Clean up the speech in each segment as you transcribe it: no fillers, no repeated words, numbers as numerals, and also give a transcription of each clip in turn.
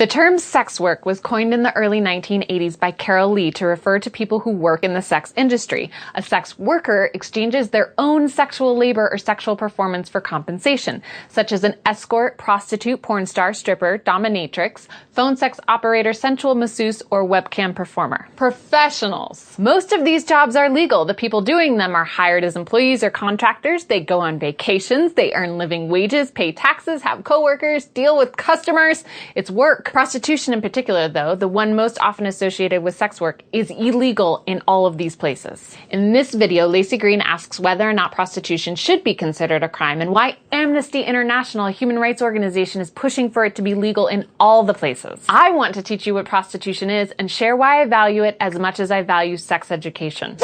The term sex work was coined in the early 1980s by Carol Lee to refer to people who work in the sex industry. A sex worker exchanges their own sexual labor or sexual performance for compensation, such as an escort, prostitute, porn star, stripper, dominatrix, phone sex operator, sensual masseuse, or webcam performer. Professionals. Most of these jobs are legal. The people doing them are hired as employees or contractors. They go on vacations. They earn living wages, pay taxes, have coworkers, deal with customers. It's work. Prostitution in particular, though, the one most often associated with sex work, is illegal in all of these places. In this video, Lacey Green asks whether or not prostitution should be considered a crime and why Amnesty International, a human rights organization, is pushing for it to be legal in all the places. I want to teach you what prostitution is and share why I value it as much as I value sex education.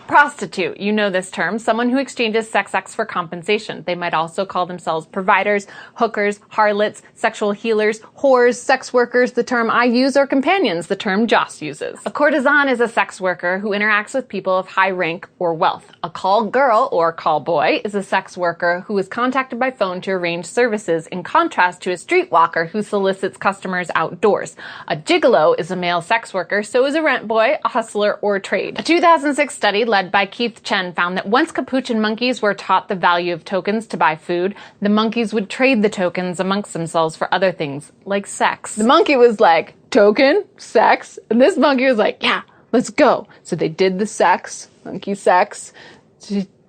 Prostitute, you know this term, someone who exchanges sex acts for compensation. They might also call themselves providers, hookers, harlots, sexual healers, whores, sex workers, the term I use, or companions, the term Joss uses. A courtesan is a sex worker who interacts with people of high rank or wealth. A call girl, or call boy, is a sex worker who is contacted by phone to arrange services, in contrast to a streetwalker who solicits customers outdoors. A gigolo is a male sex worker, so is a rent boy, a hustler, or a trade. A 2006 study led by Keith Chen found that once capuchin monkeys were taught the value of tokens to buy food, the monkeys would trade the tokens amongst themselves for other things, like sex. The monkey was like, token? Sex? And this monkey was like, yeah, let's go. So they did the sex, monkey sex.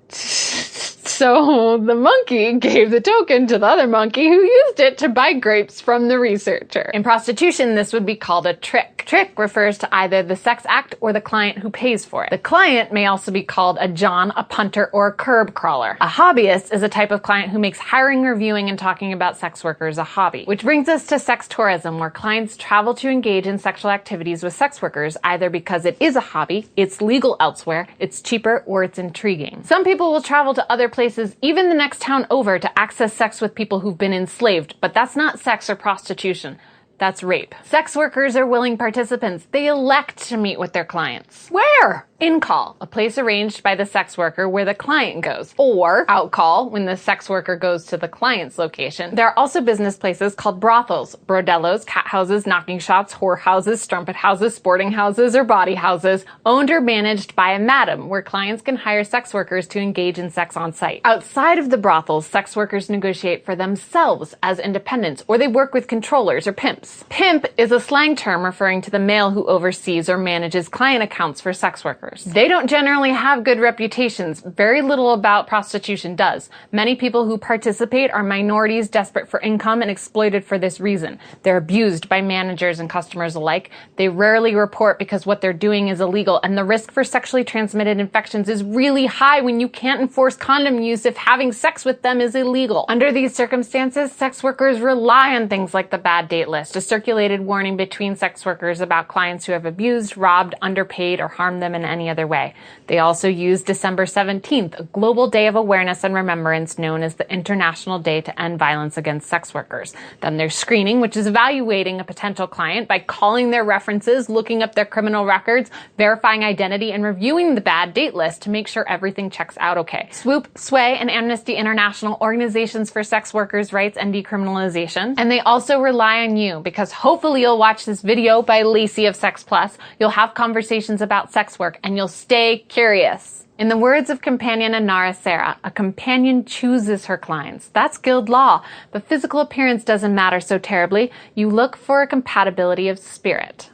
So the monkey gave the token to the other monkey who used it to buy grapes from the researcher. In prostitution, this would be called a trick. Trick refers to either the sex act or the client who pays for it. The client may also be called a John, a punter, or a curb crawler. A hobbyist is a type of client who makes hiring, reviewing, and talking about sex workers a hobby. Which brings us to sex tourism, where clients travel to engage in sexual activities with sex workers, either because it is a hobby, it's legal elsewhere, it's cheaper, or it's intriguing. Some people will travel to other places, even the next town over, to access sex with people who've been enslaved, but that's not sex or prostitution. That's rape. Sex workers are willing participants. They elect to meet with their clients. Where? In-call, a place arranged by the sex worker where the client goes. Or out-call, when the sex worker goes to the client's location. There are also business places called brothels, bordellos, cat houses, knocking shops, whore houses, strumpet houses, sporting houses, or body houses, owned or managed by a madam, where clients can hire sex workers to engage in sex on site. Outside of the brothels, sex workers negotiate for themselves as independents, or they work with controllers or pimps. Pimp is a slang term referring to the male who oversees or manages client accounts for sex workers. They don't generally have good reputations. Very little about prostitution does. Many people who participate are minorities desperate for income and exploited for this reason. They're abused by managers and customers alike. They rarely report because what they're doing is illegal, and the risk for sexually transmitted infections is really high when you can't enforce condom use if having sex with them is illegal. Under these circumstances, sex workers rely on things like the bad date list, a circulated warning between sex workers about clients who have abused, robbed, underpaid, or harmed them in any other way. They also use December 17th, a global day of awareness and remembrance known as the International Day to End Violence Against Sex Workers. Then there's screening, which is evaluating a potential client by calling their references, looking up their criminal records, verifying identity, and reviewing the bad date list to make sure everything checks out okay. Swoop, Sway, and Amnesty International, organizations for sex workers' rights and decriminalization. And they also rely on you, because hopefully you'll watch this video by Lacey of Sex Plus, you'll have conversations about sex work, and you'll stay curious. In the words of companion Anara Sarah, a companion chooses her clients. That's guild law, but physical appearance doesn't matter so terribly. You look for a compatibility of spirit.